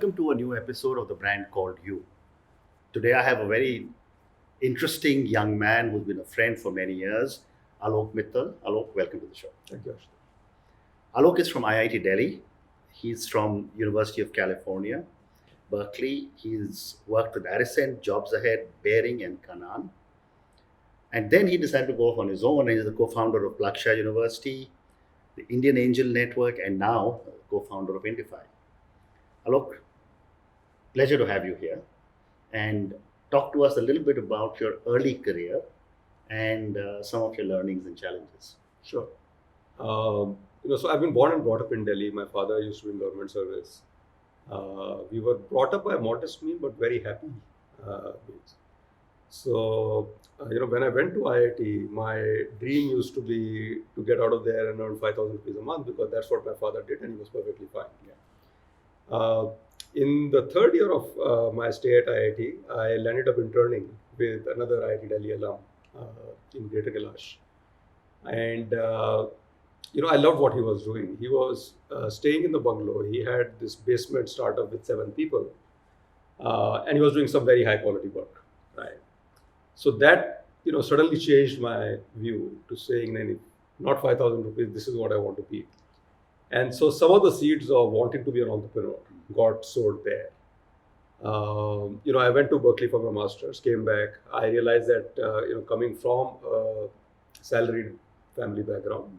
welcome to a new episode of the brand called You. Today I have a very interesting young man who's been a friend for many years, Alok Mittal. Alok, welcome to the show. Thank you. Alok is from IIT Delhi. He's from University of California, Berkeley. He's worked with Aricent, Jobs Ahead, Bearing, and Kanan. And then he decided to go off on his own. He's the co-founder of Plaksha University, the Indian Angel Network, and now co-founder of Indifi. Alok, pleasure to have you here. And talk to us a little bit about your early career and some of your learnings and challenges. Sure. So I've been born and brought up in Delhi. My father used to be in government service. We were brought up by a modest means, but very happy. When I went to IIT, my dream used to be to get out of there and earn 5,000 rupees a month, because that's what my father did, and he was perfectly fine. In the third year of my stay at IIT, I landed up interning with another IIT Delhi alum in Greater Kailash. And I loved what he was doing. He was staying in the bungalow. He had this basement startup with 7 people, and he was doing some very high quality work, right? So that suddenly changed my view to saying, "No, not 5,000 rupees. This is what I want to be." And so some of the seeds of wanting to be an entrepreneur got sowed there. I went to Berkeley for my master's, came back. I realized that coming from a salaried family background,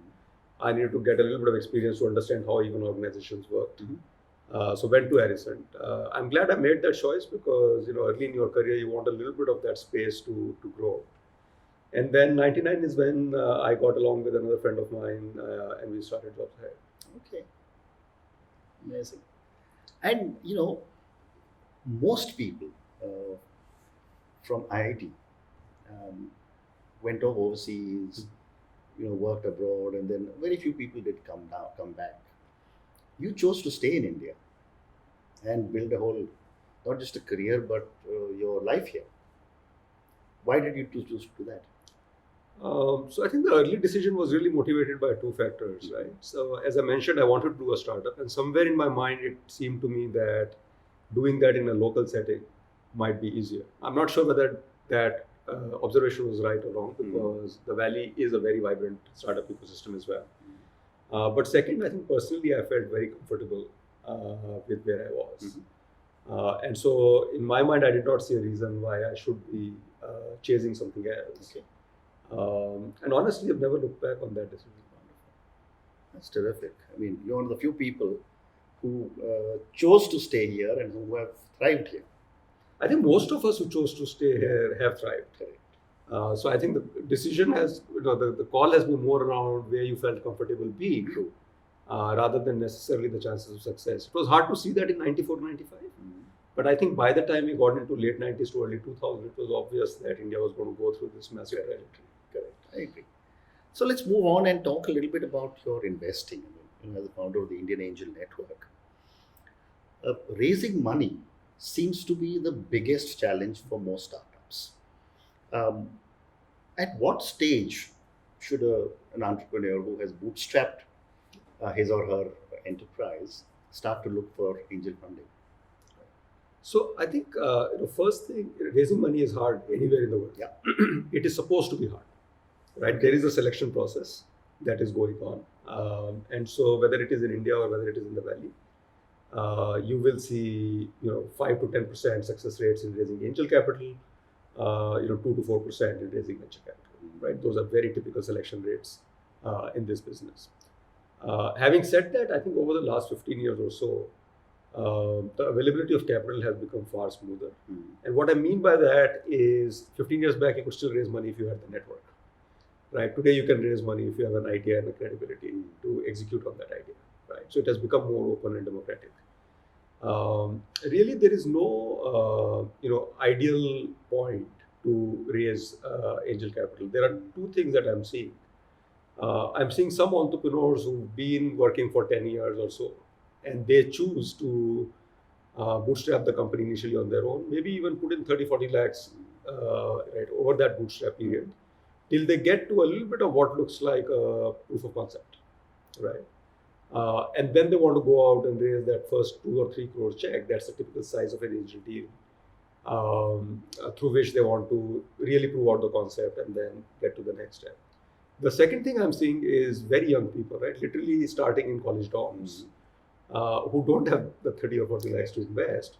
I needed to get a little bit of experience to understand how even organizations worked. So went to Aricent. I'm glad I made that choice, because early in your career you want a little bit of that space to grow. And then 99 is when I got along with another friend of mine, and we started Jobs Ahead. Okay. Amazing. And most people from IIT went off overseas, worked abroad, and then very few people did come back. You chose to stay in India and build a whole, not just a career, but your life here. Why did you choose to do that? So I think the early decision was really motivated by 2 factors, right? So as I mentioned, I wanted to do a startup, and somewhere in my mind, it seemed to me that doing that in a local setting might be easier. I'm not sure whether that observation was right or wrong, because the Valley is a very vibrant startup ecosystem as well. But second, I think personally, I felt very comfortable with where I was. And so in my mind, I did not see a reason why I should be chasing something else. Okay. And honestly, I've never looked back on that decision. That's terrific. I mean, you're one of the few people who chose to stay here and who have thrived here. I think most of us who chose to stay here have thrived. Correct. So I think the decision has, the call has been more around where you felt comfortable being, rather than necessarily the chances of success. It was hard to see that in 94, 95. But I think by the time we got into late 90s to early 2000, it was obvious that India was going to go through this massive trajectory. Correct. I agree. So let's move on and talk a little bit about your investing. As a founder of the Indian Angel Network, raising money seems to be the biggest challenge for most startups. At what stage should an entrepreneur who has bootstrapped his or her enterprise start to look for angel funding? So I think first thing, raising money is hard anywhere in the world. Yeah. It is supposed to be hard, right? There is a selection process that is going on. And so whether it is in India or whether it is in the Valley, you will see 5 to 10% success rates in raising angel capital, 2 to 4% in raising venture capital, right? Those are very typical selection rates in this business. Having said that, I think over the last 15 years or so, the availability of capital has become far smoother. And what I mean by that is 15 years back, you could still raise money if you had the network. Right. Today, you can raise money if you have an idea and a credibility to execute on that idea. Right. So it has become more open and democratic. Really, there is no ideal point to raise angel capital. There are 2 things that I'm seeing. I'm seeing some entrepreneurs who've been working for 10 years or so, and they choose to bootstrap the company initially on their own, maybe even put in 30-40 lakhs over that bootstrap period, till they get to a little bit of what looks like a proof of concept, right? And then they want to go out and raise that first 2 or 3 crore check. That's the typical size of an angel deal, through which they want to really prove out the concept and then get to the next step. The second thing I'm seeing is very young people, right? Literally starting in college dorms, who don't have the 30 or 40 lakhs to invest,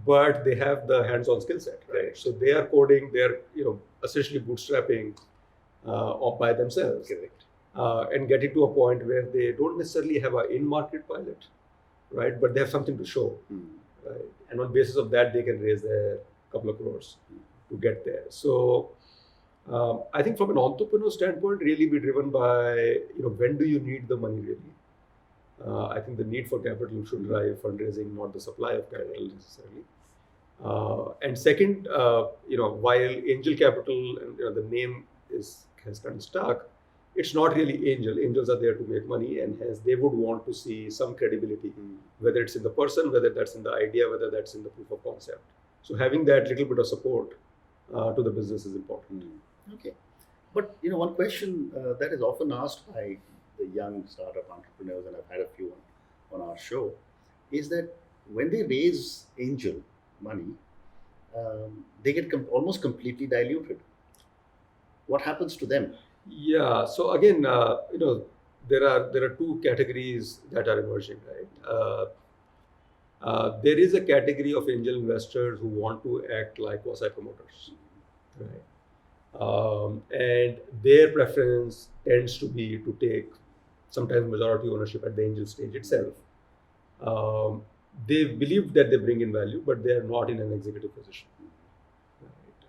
but they have the hands-on skill set, right? So they are coding, they're essentially bootstrapping by themselves, Correct. and getting to a point where they don't necessarily have an in-market pilot, right? But they have something to show, right? And on basis of that, they can raise a couple of crores to get there. So I think from an entrepreneur standpoint, really be driven by when do you need the money really. I think the need for capital should drive fundraising, not the supply of capital necessarily. And second, while angel capital and the name has kind of stuck, it's not really angel. Angels are there to make money, and hence they would want to see some credibility, whether it's in the person, whether that's in the idea, whether that's in the proof of concept. So having that little bit of support to the business is important. Okay. But one question that is often asked by the young startup entrepreneurs, and I've had a few on our show, is that when they raise angel money, they get almost completely diluted. What happens to them? Yeah. So again, there are two categories that are emerging, right? There is a category of angel investors who want to act like quasi promoters, right? And their preference tends to be to take sometimes majority ownership at the angel stage itself. They believe that they bring in value, but they are not in an executive position.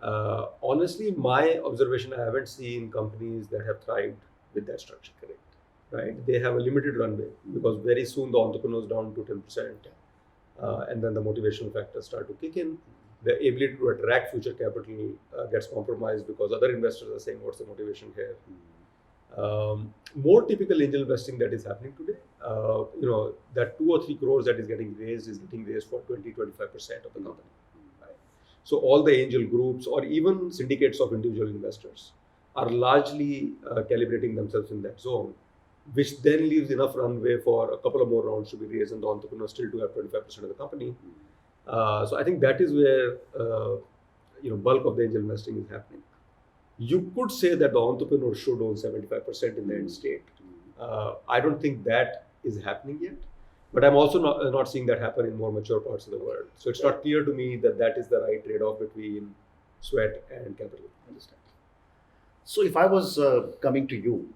Honestly, my observation, I haven't seen companies that have thrived with that structure. Correct. Right? They have a limited runway because very soon the entrepreneurs down to 10%, and then the motivational factors start to kick in. The ability to attract future capital gets compromised because other investors are saying, what's the motivation here? More typical angel investing that is happening today, that 2 or 3 crores that is getting raised for 20-25% of the company. Right? So all the angel groups or even syndicates of individual investors are largely calibrating themselves in that zone, which then leaves enough runway for a couple of more rounds to be raised and the entrepreneurs still to have 25% of the company. So I think that is where bulk of the angel investing is happening. You could say that the entrepreneur should own 75% in the end state. I don't think that is happening yet, but I'm also not seeing that happen in more mature parts of the world. So it's not clear to me that is the right trade-off between sweat and capital. Understand. So if I was coming to you,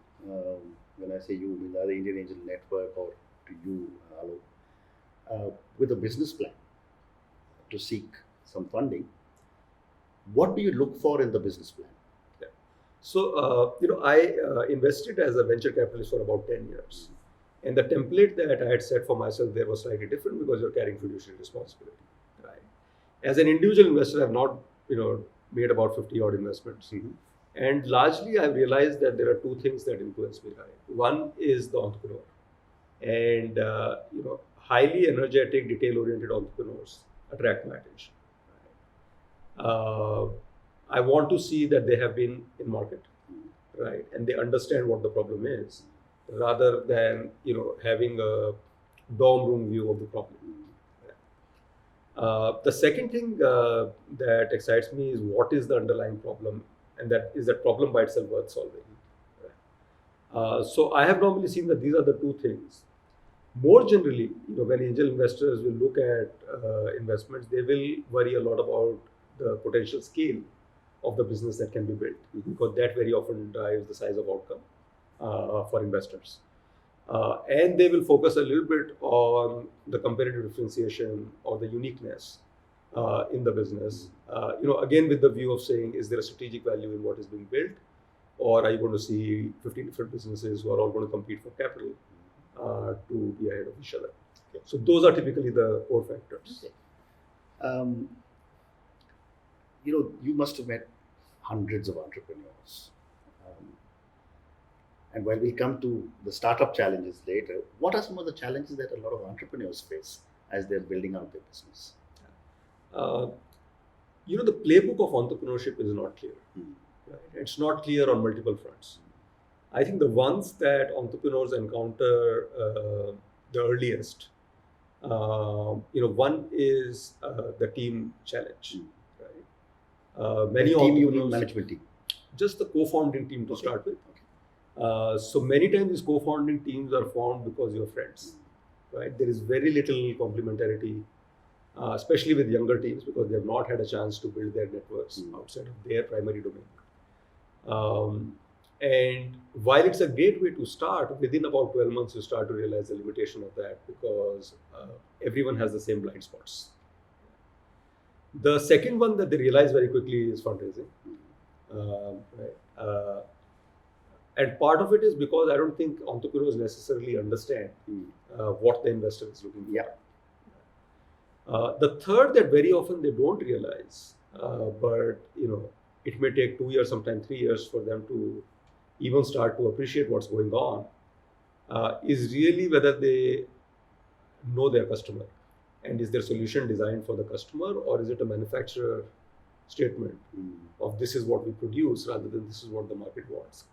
when I say you, I mean the Indian Angel Network, or to you, Alok, with a business plan to seek some funding, what do you look for in the business plan? Yeah. So, I invested as a venture capitalist for about 10 years. And the template that I had set for myself there was slightly different because you're carrying fiduciary responsibility. Right? As an individual investor, I've not, made about 50 odd investments. And largely, I've realized that there are two things that influence me. Right? One is the entrepreneur, and highly energetic, detail-oriented entrepreneurs attract my attention. I want to see that they have been in market, right, and they understand what the problem is, rather than having a dorm room view of the problem. The second thing that excites me is what is the underlying problem, and that is that problem by itself worth solving. So I have normally seen that these are the two things. More generally, when angel investors will look at investments, they will worry a lot about the potential scale of the business that can be built, because that very often drives the size of outcome for investors. And they will focus a little bit on the competitive differentiation or the uniqueness in the business. Again, with the view of saying, is there a strategic value in what is being built, or are you going to see 15 different businesses who are all going to compete for capital to be ahead of each other? Okay. So those are typically the core factors. Okay. You must have met hundreds of entrepreneurs. And when we come to the startup challenges later, what are some of the challenges that a lot of entrepreneurs face as they're building out their business? The playbook of entrepreneurship is not clear. Right? It's not clear on multiple fronts. I think the ones that entrepreneurs encounter the earliest. One is the team challenge, right? Many The team you mean entrepreneurs, management team. just the co-founding team to Okay. start with. Okay. So many times these co-founding teams are formed because you're friends, right? There is very little complementarity, especially with younger teams, because they have not had a chance to build their networks outside of their primary domain. And while it's a great way to start, within about 12 months, you start to realize the limitation of that, because everyone has the same blind spots. The second one that they realize very quickly is fundraising. Right? And part of it is because I don't think entrepreneurs necessarily understand what the investor is looking for. Yeah. The third that very often they don't realize, but it may take 2 years, sometimes 3 years for them to even start to appreciate what's going on, is really whether they know their customer, and is their solution designed for the customer, or is it a manufacturer statement of this is what we produce rather than this is what the market wants.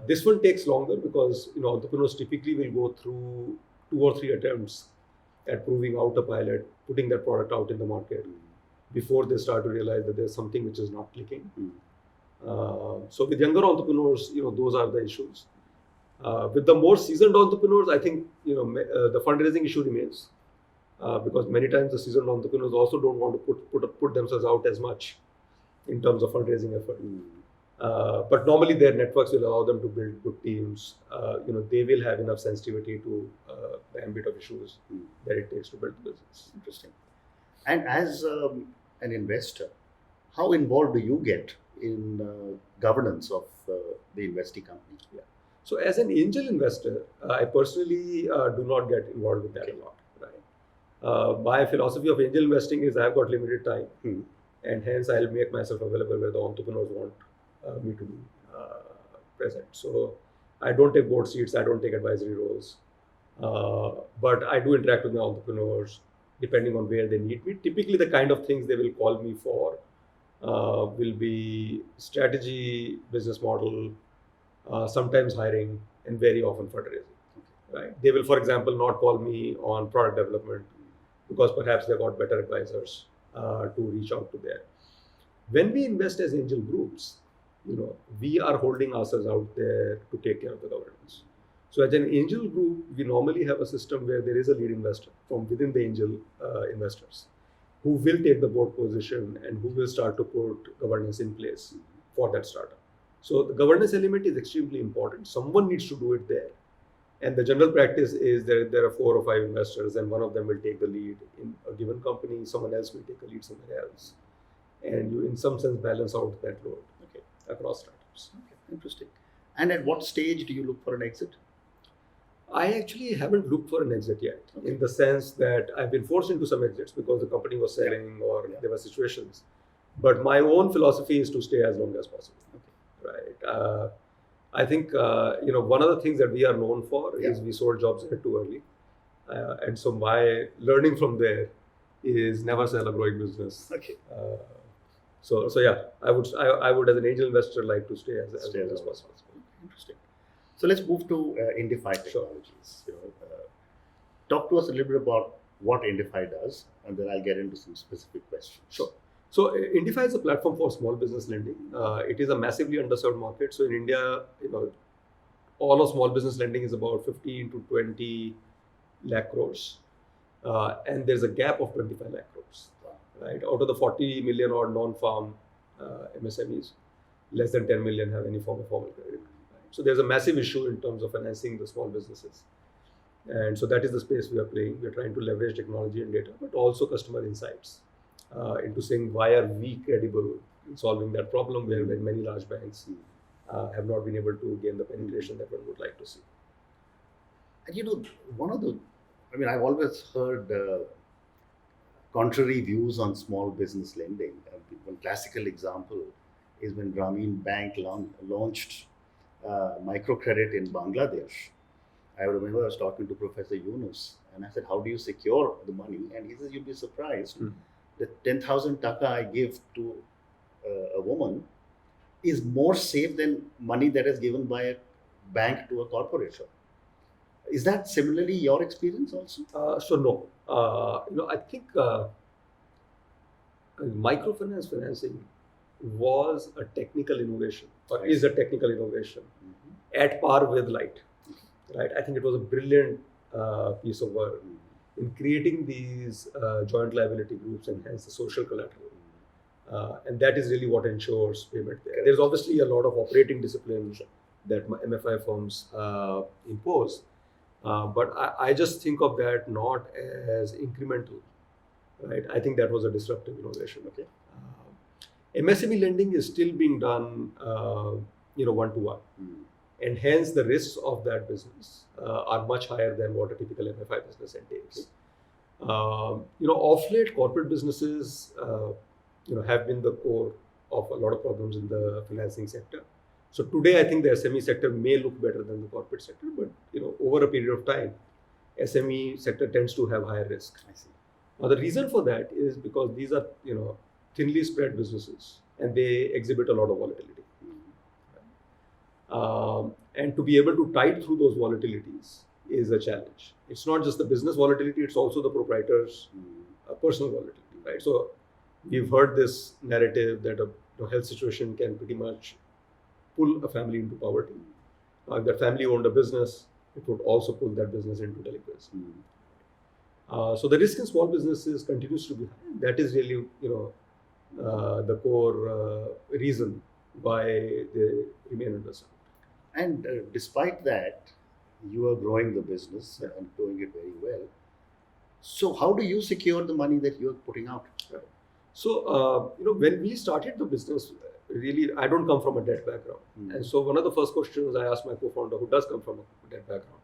This one takes longer because entrepreneurs typically will go through 2 or 3 attempts at proving out a pilot, putting that product out in the market before they start to realize that there's something which is not clicking. So with younger entrepreneurs, those are the issues. With the more seasoned entrepreneurs, I think the fundraising issue remains, because many times the seasoned entrepreneurs also don't want to put themselves out as much in terms of fundraising effort. But normally their networks will allow them to build good teams. They will have enough sensitivity to the ambit of issues that it takes to build the business. Interesting. And as an investor, how involved do you get in governance of the investing company? Yeah. So as an angel investor, I personally do not get involved with that a lot. Right. My philosophy of angel investing is I've got limited time, and hence I'll make myself available where the entrepreneurs want me to be present. So I don't take board seats, I don't take advisory roles, but I do interact with my entrepreneurs depending on where they need me. Typically, the kind of things they will call me for will be strategy, business model, sometimes hiring, and very often fundraising. Right? They will, for example, not call me on product development because perhaps they've got better advisors to reach out to there. When we invest as angel groups, we are holding ourselves out there to take care of the governance. So as an angel group, we normally have a system where there is a lead investor from within the angel investors who will take the board position and who will start to put governance in place for that startup. So the governance element is extremely important. Someone needs to do it there. And the general practice is that there are 4 or 5 investors, and one of them will take the lead in a given company, someone else will take a lead somewhere else. And you, in some sense, balance out that load across startups. Okay, interesting. And at what stage do you look for an exit? I actually haven't looked for an exit yet, in the sense that I've been forced into some exits because the company was selling or there were situations. But my own philosophy is to stay as long as possible. Right. I think one of the things that we are known for is we sold jobs too early, and so my learning from there is never sell a growing business. Okay. So yeah, I would as an angel investor like to stay as long as possible. Interesting. So let's move to Indifi Technologies. Talk to us a little bit about what Indifi does, and then I'll get into some specific questions. Sure. So Indifi is a platform for small business lending. It is a massively underserved market. So in India, all of small business lending is about 15 to 20 lakh crores, and there's a gap of 25 lakh crores. Right, out of the 40 million odd non-farm MSMEs, less than 10 million have any form of formal credit. Right? So there's a massive issue in terms of financing the small businesses, and so that is the space we are playing. We are trying to leverage technology and data, but also customer insights into saying why are we credible in solving that problem, where many large banks have not been able to gain the penetration that one would like to see. And I've always heard contrary views on small business lending. One classical example is when Grameen Bank launched microcredit in Bangladesh. I remember I was talking to Professor Yunus, and I said, how do you secure the money? And he says, you'd be surprised. The 10,000 taka I give to a woman is more safe than money that is given by a bank to a corporation. Is that similarly your experience also? So no, I think microfinance financing was a technical innovation, or is a technical innovation Mhm. at par with light. Right? I think it was a brilliant piece of work in creating these joint liability groups and hence the social collateral. And that is really what ensures payment there. There's obviously a lot of operating disciplines that MFI firms impose, but I just think of that not as incremental, right? I think that was a disruptive innovation. Okay. MSME lending is still being done, one to one, and hence the risks of that business are much higher than what a typical MFI business entails. Off late, corporate businesses, have been the core of a lot of problems in the financing sector. So today, I think the SME sector may look better than the corporate sector, but over a period of time, SME sector tends to have higher risk. I see. Now, the reason for that is because these are thinly spread businesses and they exhibit a lot of volatility. And to be able to tide through those volatilities is a challenge. It's not just the business volatility; it's also the proprietor's personal volatility, right? So we've heard this narrative that a health situation can pretty much pull a family into poverty. If that family owned a business, it would also pull that business into delinquency. So the risk in small businesses continues to be high. That is really, the core reason why they remain underserved. And despite that, you are growing the business and doing it very well. So how do you secure the money that you're putting out? So, when we started the business, really, I don't come from a debt background. And so one of the first questions I asked my co-founder, who does come from a debt background,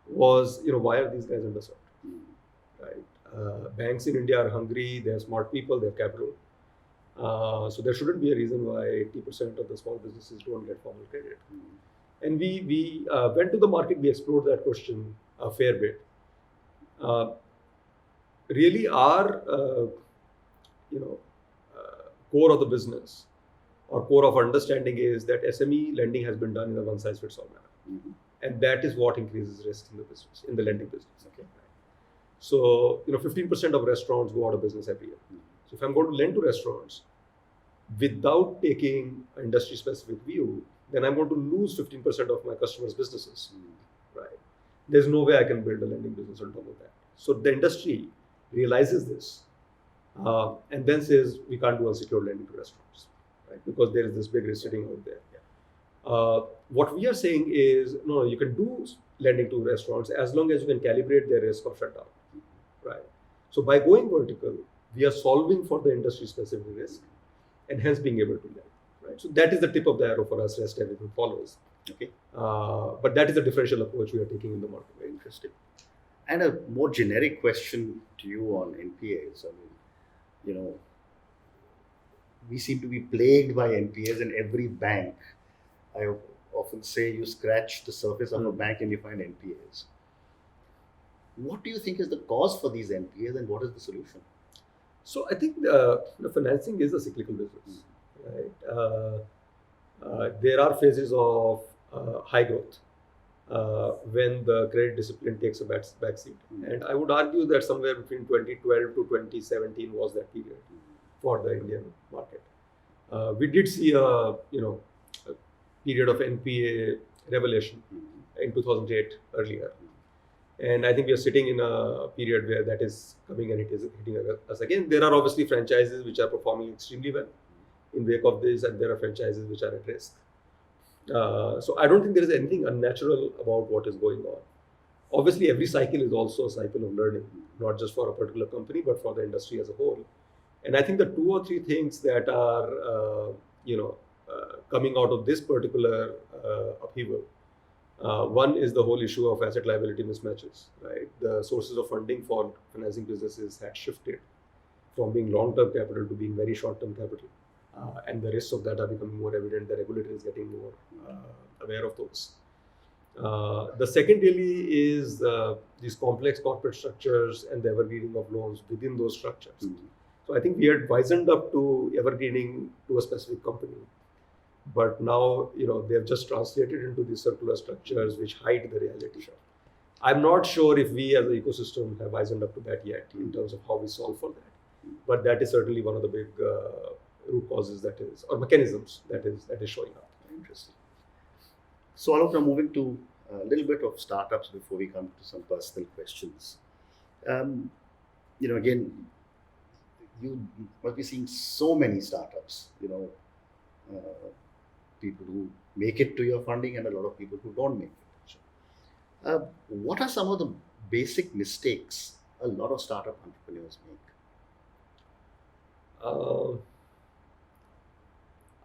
was, why are these guys underserved? Right? Banks in India are hungry, they're smart people, they have capital. So there shouldn't be a reason why 80% of the small businesses don't get formal credit. And we went to the market, we explored that question a fair bit. Really, our core of the business or core of understanding is that SME lending has been done in a one-size-fits-all manner. And that is what increases risk in the business, in the lending business. Okay. So, 15% of restaurants go out of business every year. So if I'm going to lend to restaurants without taking an industry-specific view, then I'm going to lose 15% of my customers' businesses. Right? There's no way I can build a lending business on top of that. So the industry realizes this and then says we can't do unsecured lending to restaurants, right? Because there is this big risk sitting out there. What we are saying is, no, you can do lending to restaurants as long as you can calibrate their risk of shutdown, right? So by going vertical, we are solving for the industry-specific risk and hence being able to lend, right? So that is the tip of the arrow for us. Rest everything follows. Okay. But that is the differential approach we are taking in the market. Very interesting. And a more generic question to you on NPAs. I mean, we seem to be plagued by NPAs in every bank. I often say you scratch the surface of a bank and you find NPAs. What do you think is the cause for these NPAs and what is the solution? So I think financing is a cyclical business, right? There are phases of high growth when the credit discipline takes a back seat. And I would argue that somewhere between 2012 to 2017 was that period for the Indian market. We did see a period of NPA revelation in 2008 earlier. And I think we are sitting in a period where that is coming and it is hitting us again. There are obviously franchises which are performing extremely well in wake of this, and there are franchises which are at risk. So I don't think there is anything unnatural about what is going on. Obviously, every cycle is also a cycle of learning, not just for a particular company, but for the industry as a whole. And I think the two or three things that are, coming out of this particular upheaval. One is the whole issue of asset liability mismatches, right? The sources of funding for financing businesses had shifted from being long-term capital to being very short-term capital. And the risks of that are becoming more evident. The regulator is getting more aware of those. The second really is these complex corporate structures and the evergreening of loans within those structures. So I think we had wisened up to evergreening to a specific company. But now, they have just translated into these circular structures which hide the reality. I'm not sure if we as an ecosystem have wisened up to that yet in terms of how we solve for that. But that is certainly one of the big root causes that is, or mechanisms that is showing up. Interesting. So, Alok, now moving to a little bit of startups before we come to some personal questions. Again, you must be seeing so many startups, people who make it to your funding and a lot of people who don't make it. What are some of the basic mistakes a lot of startup entrepreneurs make?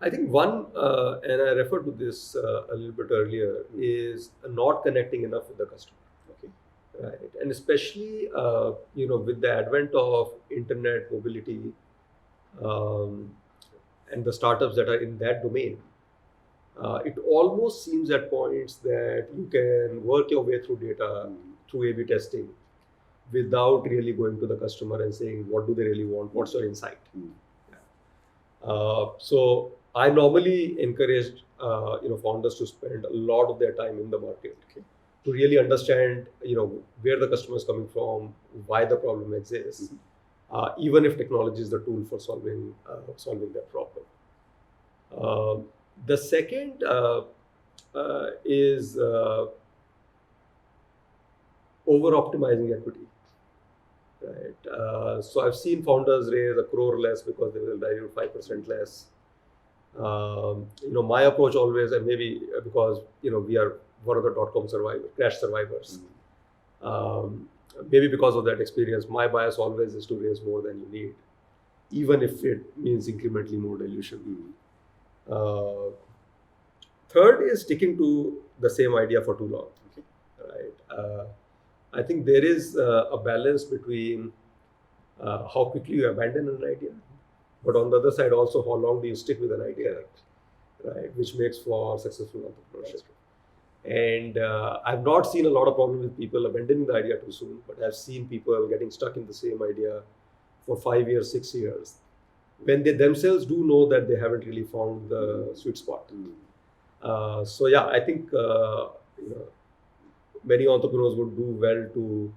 I think one, and I referred to this a little bit earlier, is not connecting enough with the customer. Okay. Right, and especially with the advent of internet mobility and the startups that are in that domain, it almost seems at points that you can work your way through data through A/B testing without really going to the customer and saying what do they really want, what's your insight. So I normally encourage founders to spend a lot of their time in the market. Okay, to really understand, where the customer is coming from, why the problem exists, even if technology is the tool for solving that problem. The second is over-optimizing equity. Right. So I've seen founders raise 1 crore less because they will dilute 5% less. My approach always, and maybe because we are one of the .com crash survivors. Maybe because of that experience, my bias always is to raise more than you need, even if it means incrementally more dilution. Third is sticking to the same idea for too long. Okay. Right. I think there is a balance between how quickly you abandon an idea, but on the other side also how long do you stick with an idea, right? Which makes for successful entrepreneurship. And I've not seen a lot of problem with people abandoning the idea too soon, but I've seen people getting stuck in the same idea for 5 years, 6 years, when they themselves do know that they haven't really found the sweet spot. So yeah, I think many entrepreneurs would do well to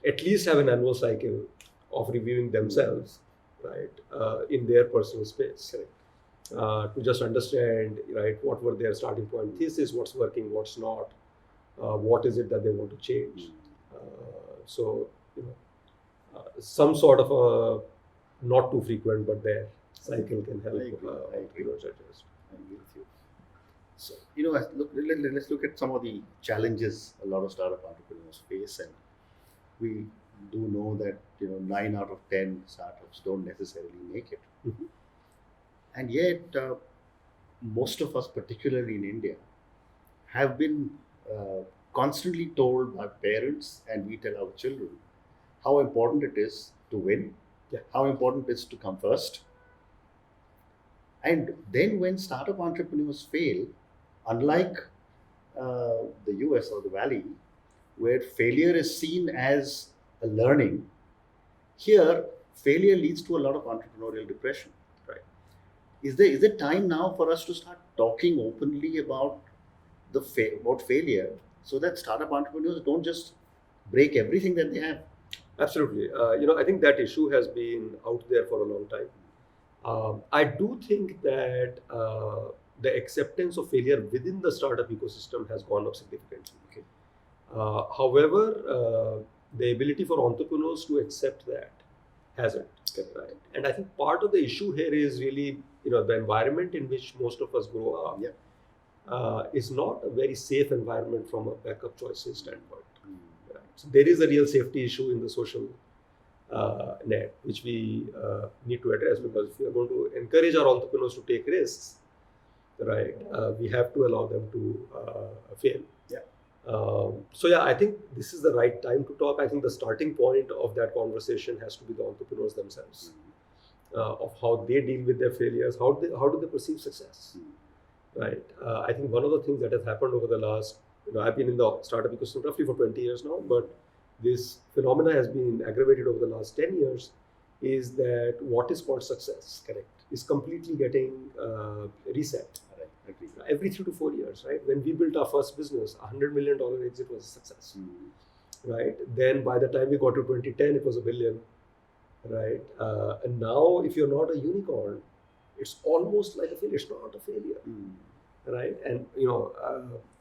at least have an annual cycle of reviewing themselves, right, in their personal space. To just understand, right, what were their starting point thesis, what's working, what's not, what is it that they want to change. So some sort of a not too frequent but there cycle can help. I agree with you. So let's look at some of the challenges a lot of startup entrepreneurs face, and we do know that 9 out of 10 startups don't necessarily make it. And yet, most of us, particularly in India, have been constantly told by parents, and we tell our children, how important it is to win, how important it is to come first. And then when startup entrepreneurs fail, unlike the US or the Valley, where failure is seen as a learning, here failure leads to a lot of entrepreneurial depression. Is there time now for us to start talking openly about about failure, so that startup entrepreneurs don't just break everything that they have? Absolutely. I think that issue has been out there for a long time. I do think that the acceptance of failure within the startup ecosystem has gone up significantly. Okay. However, the ability for entrepreneurs to accept that hasn't. Right. And I think part of the issue here is really, the environment in which most of us grow up is not a very safe environment from a backup choices standpoint. Right. So there is a real safety issue in the social net, which we need to address, because if we are going to encourage our entrepreneurs to take risks, right, we have to allow them to fail. I think this is the right time to talk. I think the starting point of that conversation has to be the entrepreneurs themselves, of how they deal with their failures, how do they perceive success, right? I think one of the things that has happened over the last, I've been in the startup ecosystem roughly for 20 years now, but this phenomena has been aggravated over the last 10 years, is that what is called success, is completely getting reset. Agree. Every 3 to 4 years, right? When we built our first business, $100 million exit was a success, right? Then by the time we got to 2010, it was $1 billion, right? And now, if you're not a unicorn, it's almost like a failure. It's not a failure, right? And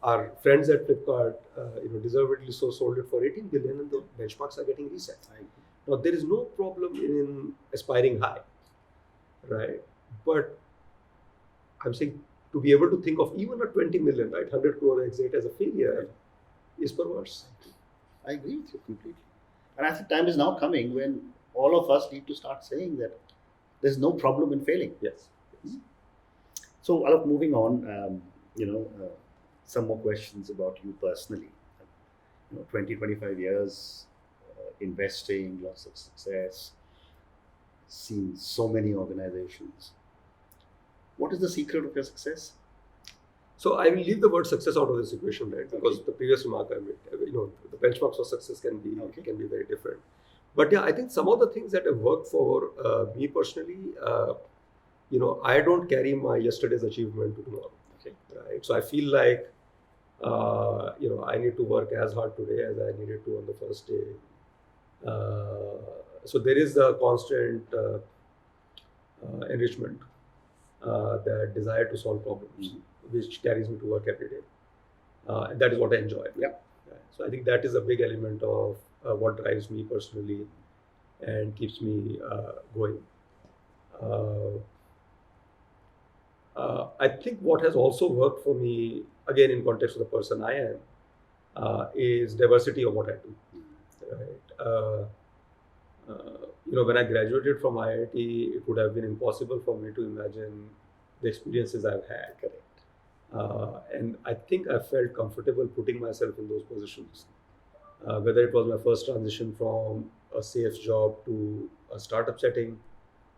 our friends at Flipkart, deservedly so, sold it for 18 billion, and the benchmarks are getting reset. Now, there is no problem in aspiring high, right? But I'm saying to be able to think of even a 20 million, right, 100 crore exit as a failure is perverse. I agree with you completely. And I think time is now coming when all of us need to start saying that there's no problem in failing. Yes. So, Alok, moving on, some more questions about you personally. 20, 25 years investing, lots of success, seen so many organizations. What is the secret of your success? So I will leave the word success out of this equation, right? Because the previous remark I made, the benchmarks for success can be very different. But yeah, I think some of the things that have worked for me personally, I don't carry my yesterday's achievement to tomorrow. Right? So I feel like, I need to work as hard today as I needed to on the first day. So there is a constant enrichment, that desire to solve problems, which carries me to work every day. And that is what I enjoy. Yeah. So I think that is a big element of what drives me personally and keeps me going. I think what has also worked for me, again in context of the person I am, is diversity of what I do. Right? When I graduated from IIT, it would have been impossible for me to imagine the experiences I've had. Correct. And I think I felt comfortable putting myself in those positions. Whether it was my first transition from a safe job to a startup setting,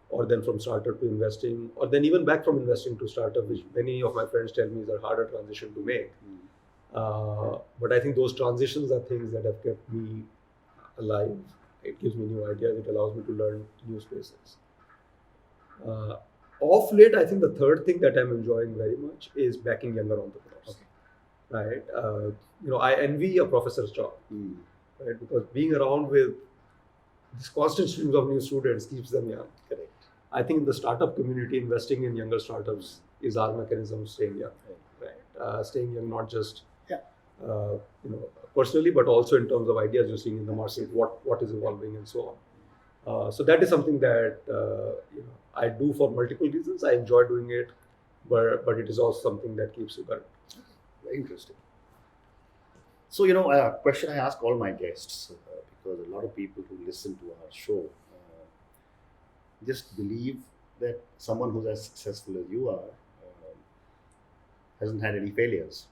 or then from startup to investing, or then even back from investing to startup, which many of my friends tell me is a harder transition to make. But I think those transitions are things that have kept me alive. It gives me new ideas. It allows me to learn new spaces. Of late, I think the third thing that I'm enjoying very much is backing younger entrepreneurs. Right? I envy a professor's job, right? Because being around with this constant streams of new students keeps them young. Correct. I think in the startup community, investing in younger startups is our mechanism of staying young. Right? Staying young, not just personally, but also in terms of ideas you're seeing in the market, what is evolving and so on. So that is something that I do for multiple reasons. I enjoy doing it, but it is also something that keeps you current. Very interesting. So, a question I ask all my guests, because a lot of people who listen to our show just believe that someone who's as successful as you are hasn't had any failures.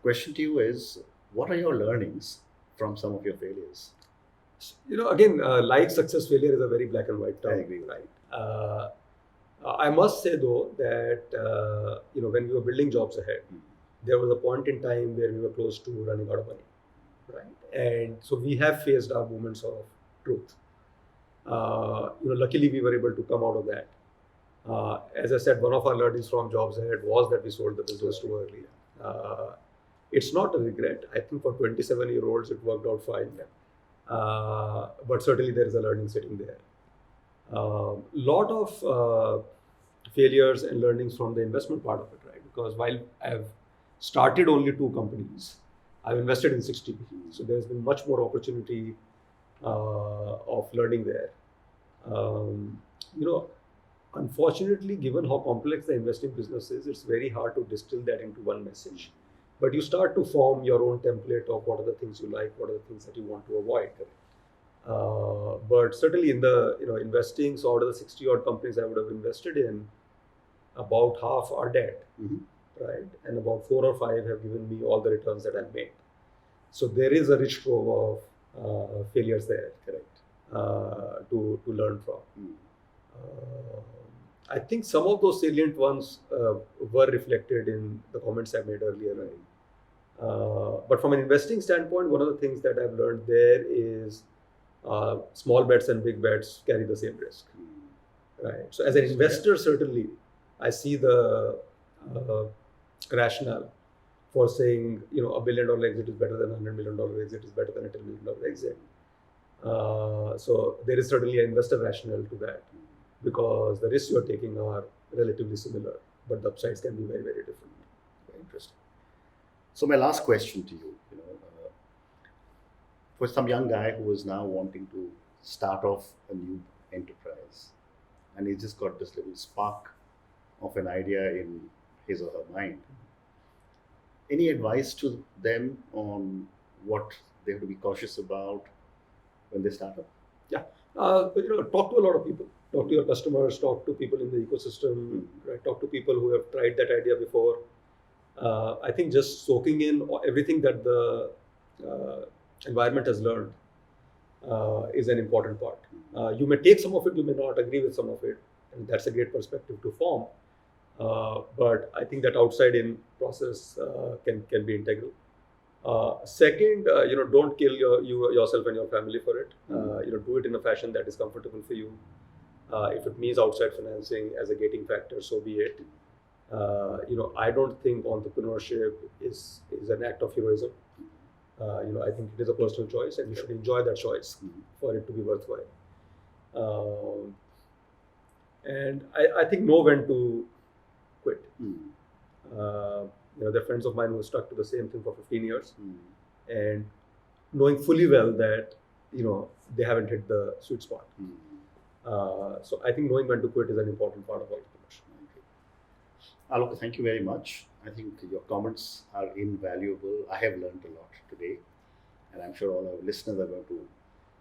Question to you is, what are your learnings from some of your failures? Again, like success, failure is a very black and white term. I agree. Right? I must say though that when we were building Jobs Ahead, there was a point in time where we were close to running out of money, right? And so we have faced our moments of truth. Luckily we were able to come out of that. As I said, one of our learnings from Jobs Ahead was that we sold the business too early. It's not a regret. I think for 27-year-olds it worked out fine. But certainly there is a learning sitting there. Lot of failures and learnings from the investment part of it, right? Because while I've started only 2 companies, I've invested in 60. So there's been much more opportunity of learning there. Unfortunately, given how complex the investing business is, it's very hard to distill that into one message. But you start to form your own template of what are the things you like, what are the things that you want to avoid. But certainly in the investing, so out of the 60 odd companies I would have invested in, about half are dead, right? And about 4 or 5 have given me all the returns that I've made. So there is a rich trove of failures there, correct, to learn from. I think some of those salient ones were reflected in the comments I made earlier, right? But from an investing standpoint, one of the things that I've learned there is small bets and big bets carry the same risk, right? So as an investor, certainly I see the uh, rationale for saying, $1 billion exit is better than $100 million exit is better than a $10 million exit. So there is certainly an investor rationale to that, because the risks you are taking are relatively similar, but the upsides can be very, very different. Very interesting. So my last question to you, for some young guy who is now wanting to start off a new enterprise, and he just got this little spark of an idea in his or her mind, any advice to them on what they have to be cautious about when they start up? Yeah, talk to a lot of people. Talk to your customers. Talk to people in the ecosystem. Right? Talk to people who have tried that idea before. I think just soaking in everything that the environment has learned is an important part. You may take some of it, you may not agree with some of it, and that's a great perspective to form. But I think that outside-in process can be integral. Second, don't kill yourself and your family for it. Do it in a fashion that is comfortable for you. If it means outside financing as a gating factor, so be it. I don't think entrepreneurship is an act of heroism. I think it is a personal choice, and you should enjoy that choice for it to be worthwhile. And I think know when to quit. There are friends of mine who stuck to the same thing for 15 years, and knowing fully well that they haven't hit the sweet spot. So I think knowing when to quit is an important part of entrepreneurship. Alok, thank you very much. I think your comments are invaluable. I have learned a lot today, and I'm sure all our listeners are going to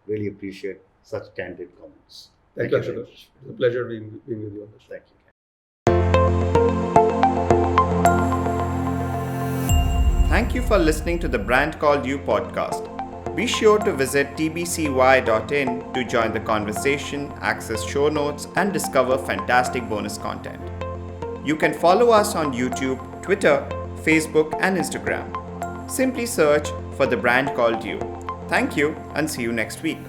really appreciate such candid comments. Thank you, Plaksha. It's a pleasure being with you on this. Thank you. Thank you for listening to the Brand Called You podcast. Be sure to visit tbcy.in to join the conversation, access show notes, and discover fantastic bonus content. You can follow us on YouTube, Twitter, Facebook, and Instagram. Simply search for The Brand Called You. Thank you, and see you next week.